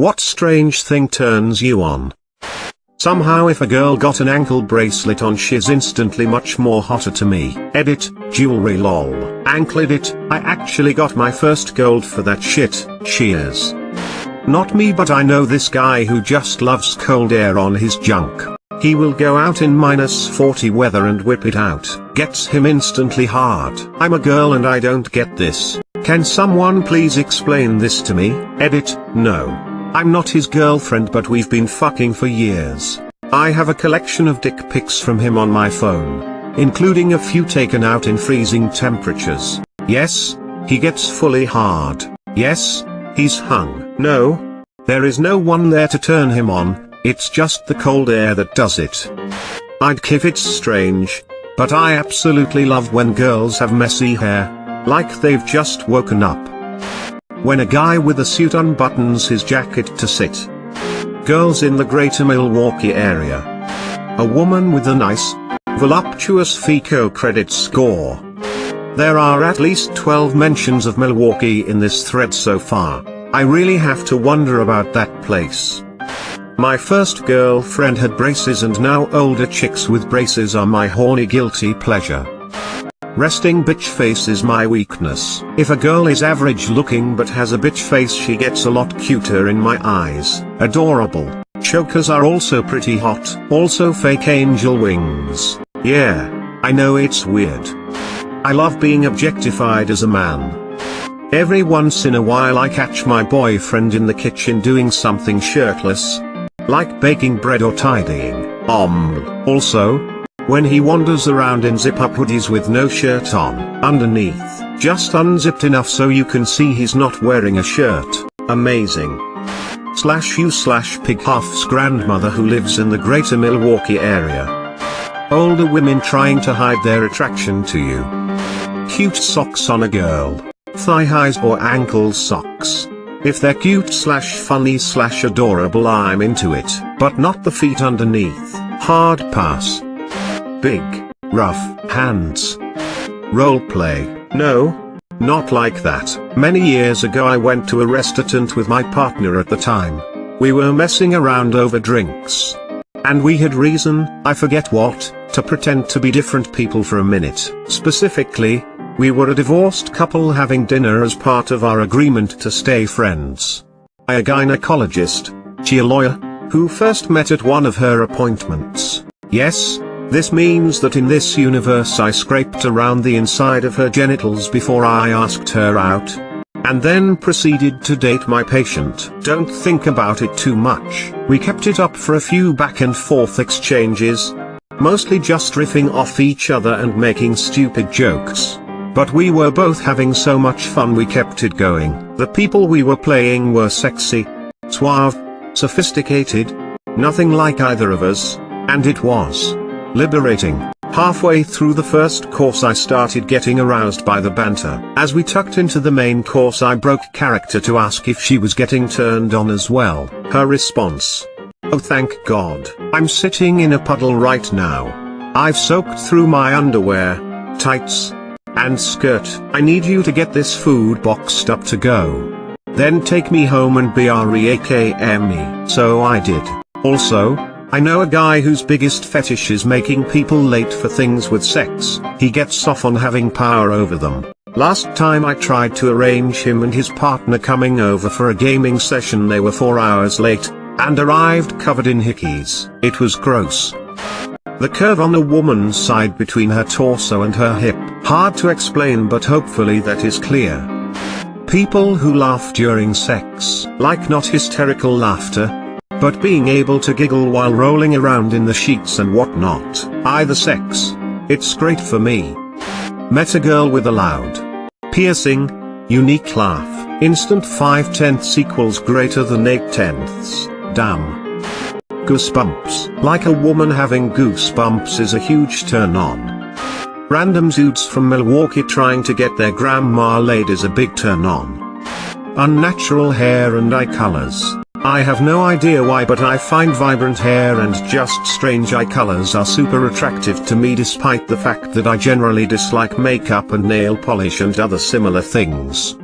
What strange thing turns you on? Somehow if a girl got an ankle bracelet on, she's instantly much more hotter to me. Edit, jewelry lol. Anklet it, I actually got my first gold for that shit, cheers. Not me, but I know this guy who just loves cold air on his junk. He will go out in -40 weather and whip it out. Gets him instantly hard. I'm a girl and I don't get this. Can someone please explain this to me? Edit, no. I'm not his girlfriend, but we've been fucking for years. I have a collection of dick pics from him on my phone, including a few taken out in freezing temperatures. Yes, he gets fully hard. Yes, he's hung. No, there is no one there to turn him on, it's just the cold air that does it. I'd give it's strange, but I absolutely love when girls have messy hair, like they've just woken up. When a guy with a suit unbuttons his jacket to sit. Girls in the greater Milwaukee area. A woman with a nice, voluptuous FICO credit score. There are at least 12 mentions of Milwaukee in this thread so far. I really have to wonder about that place. My first girlfriend had braces, and now older chicks with braces are my horny guilty pleasure. Resting bitch face is my weakness. If a girl is average looking but has a bitch face, she gets a lot cuter in my eyes. Adorable. Chokers are also pretty hot. Also fake angel wings. Yeah, I know it's weird. I love being objectified as a man. Every once in a while I catch my boyfriend in the kitchen doing something shirtless, like baking bread or tidying. Also, when he wanders around in zip-up hoodies with no shirt on, underneath, just unzipped enough so you can see he's not wearing a shirt. Amazing. /u/pig half's grandmother who lives in the greater Milwaukee area. Older women trying to hide their attraction to you. Cute socks on a girl. Thigh highs or ankle socks. If they're cute/funny/adorable, I'm into it, but not the feet underneath. Hard pass. Big, rough hands. Roleplay. No, not like that. Many years ago I went to a restaurant with my partner at the time. We were messing around over drinks. And we had reason, I forget what, to pretend to be different people for a minute. Specifically, we were a divorced couple having dinner as part of our agreement to stay friends. I a gynecologist, she a lawyer, who first met at one of her appointments. Yes, this means that in this universe I scraped around the inside of her genitals before I asked her out. And then proceeded to date my patient. Don't think about it too much. We kept it up for a few back and forth exchanges, mostly just riffing off each other and making stupid jokes. But we were both having so much fun we kept it going. The people we were playing were sexy, suave, sophisticated, nothing like either of us, and it was liberating. Halfway through the first course I started getting aroused by the banter. As we tucked into the main course I broke character to ask if she was getting turned on as well. Her response: "Oh thank God, I'm sitting in a puddle right now. I've soaked through my underwear, tights, and skirt. I need you to get this food boxed up to go. Then take me home and BREAKM me." So I did. Also, I know a guy whose biggest fetish is making people late for things with sex. He gets off on having power over them. Last time I tried to arrange him and his partner coming over for a gaming session, they were 4 hours late, and arrived covered in hickeys. It was gross. The curve on a woman's side between her torso and her hip. Hard to explain, but hopefully that is clear. People who laugh during sex, like not hysterical laughter, but being able to giggle while rolling around in the sheets and whatnot. Either sex. It's great for me. Met a girl with a loud, piercing, unique laugh. Instant 5/10 equals greater than 8/10. Damn. Goosebumps. Like a woman having goosebumps is a huge turn on. Random dudes from Milwaukee trying to get their grandma laid is a big turn on. Unnatural hair and eye colors. I have no idea why, but I find vibrant hair and just strange eye colors are super attractive to me, despite the fact that I generally dislike makeup and nail polish and other similar things.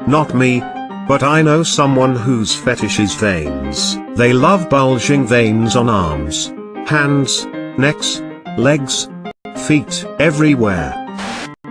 Not me, But I know someone whose fetish is veins. They love bulging veins on arms, hands, necks, legs, feet, everywhere.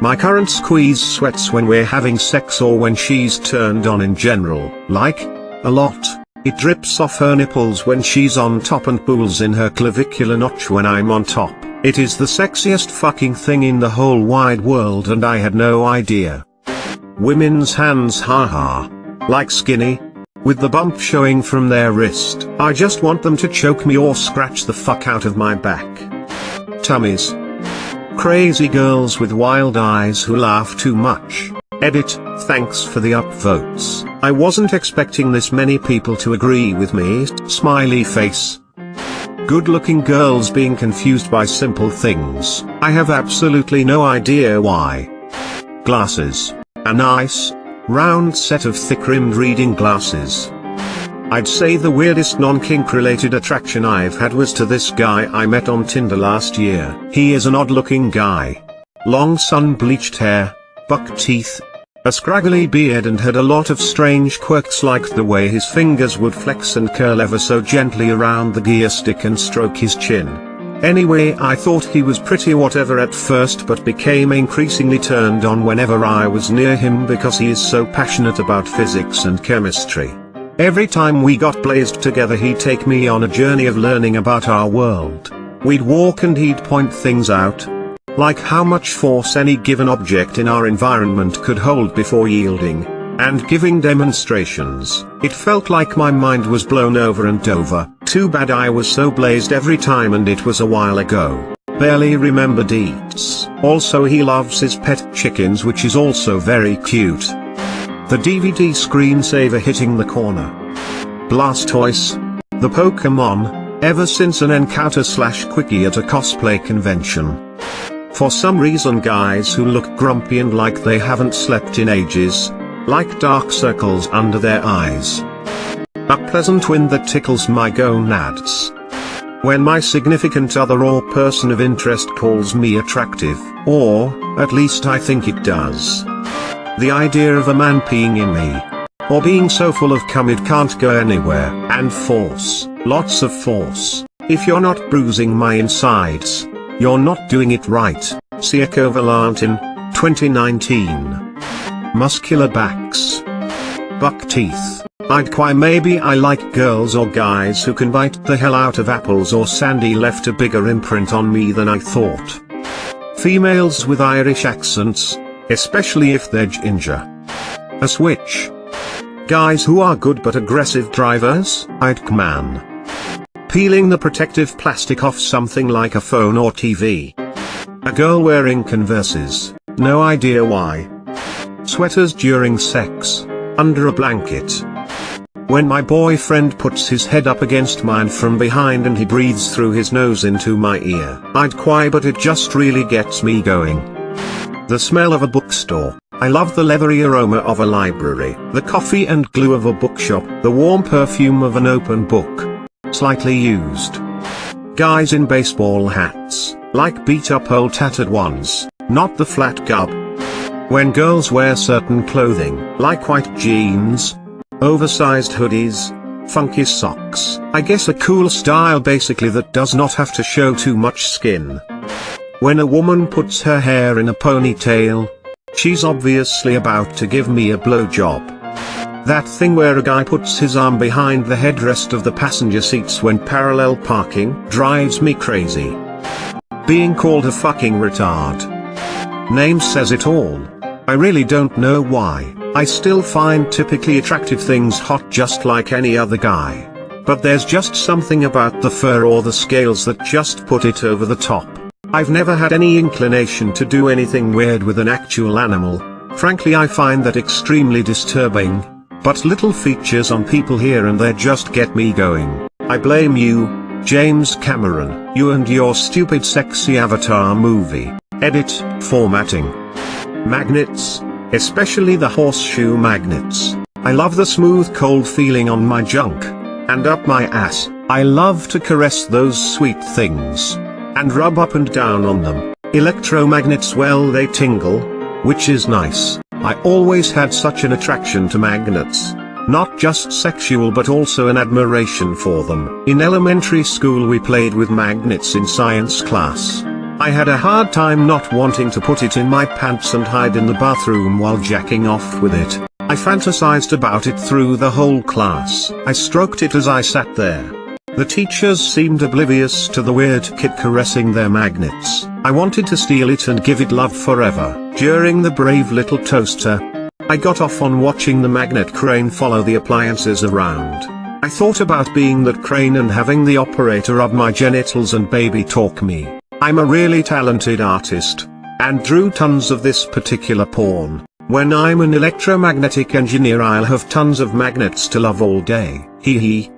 My current squeeze sweats when we're having sex or when she's turned on in general. Like, a lot. It drips off her nipples when she's on top and pools in her clavicular notch when I'm on top. It is the sexiest fucking thing in the whole wide world and I had no idea. Women's hands, haha. Like skinny, with the bump showing from their wrist. I just want them to choke me or scratch the fuck out of my back. Tummies. Crazy girls with wild eyes who laugh too much. Edit, thanks for the upvotes. I wasn't expecting this many people to agree with me. Smiley face. Good looking girls being confused by simple things. I have absolutely no idea why. Glasses. A nice, round set of thick-rimmed reading glasses. I'd say the weirdest non-kink related attraction I've had was to this guy I met on Tinder last year. He is an odd-looking guy. Long sun-bleached hair, buck teeth, a scraggly beard and had a lot of strange quirks like the way his fingers would flex and curl ever so gently around the gear stick and stroke his chin. Anyway, I thought he was pretty whatever at first but became increasingly turned on whenever I was near him because he is so passionate about physics and chemistry. Every time we got blazed together he'd take me on a journey of learning about our world. We'd walk and he'd point things out, like how much force any given object in our environment could hold before yielding, and giving demonstrations. It felt like my mind was blown over and over. Too bad I was so blazed every time and it was a while ago. Barely remember deets. Also he loves his pet chickens which is also very cute. The DVD screensaver hitting the corner. Blastoise. The Pokemon, ever since an encounter/quickie at a cosplay convention. For some reason guys who look grumpy and like they haven't slept in ages, like dark circles under their eyes. A pleasant wind that tickles my gonads. When my significant other or person of interest calls me attractive, or, at least I think it does. The idea of a man peeing in me, or being so full of cum it can't go anywhere, and force, lots of force. If you're not bruising my insides, you're not doing it right. Ciaco Valentin, 2019. Muscular backs. Buck teeth. I'd cry maybe I like girls or guys who can bite the hell out of apples or Sandy left a bigger imprint on me than I thought. Females with Irish accents, especially if they're ginger. A switch. Guys who are good but aggressive drivers, I'd man. Peeling the protective plastic off something like a phone or TV. A girl wearing Converses, no idea why. Sweaters during sex, under a blanket. When my boyfriend puts his head up against mine from behind and he breathes through his nose into my ear. I'd cry but it just really gets me going. The smell of a bookstore. I love the leathery aroma of a library. The coffee and glue of a bookshop. The warm perfume of an open book. Slightly used. Guys in baseball hats, like beat up old tattered ones, not the flat gub. When girls wear certain clothing, like white jeans, oversized hoodies, funky socks. I guess a cool style basically that does not have to show too much skin. When a woman puts her hair in a ponytail, she's obviously about to give me a blowjob. That thing where a guy puts his arm behind the headrest of the passenger seats when parallel parking drives me crazy. Being called a fucking retard. Name says it all. I really don't know why. I still find typically attractive things hot just like any other guy. But there's just something about the fur or the scales that just put it over the top. I've never had any inclination to do anything weird with an actual animal. Frankly, I find that extremely disturbing. But little features on people here and there just get me going. I blame you, James Cameron. You and your stupid sexy Avatar movie. Edit, formatting. Magnets, especially the horseshoe magnets. I love the smooth cold feeling on my junk, and up my ass. I love to caress those sweet things, and rub up and down on them. Electromagnets, well, they tingle, which is nice. I always had such an attraction to magnets. not just sexual but also an admiration for them. In elementary school we played with magnets in science class. I had a hard time not wanting to put it in my pants and hide in the bathroom while jacking off with it. I fantasized about it through the whole class. I stroked it as I sat there. The teachers seemed oblivious to the weird kid caressing their magnets. I wanted to steal it and give it love forever. During the brave little toaster, I got off on watching the magnet crane follow the appliances around. I thought about being that crane and having the operator rub my genitals and baby talk me. I'm a really talented artist, and drew tons of this particular porn. When I'm an electromagnetic engineer I'll have tons of magnets to love all day. Hee hee.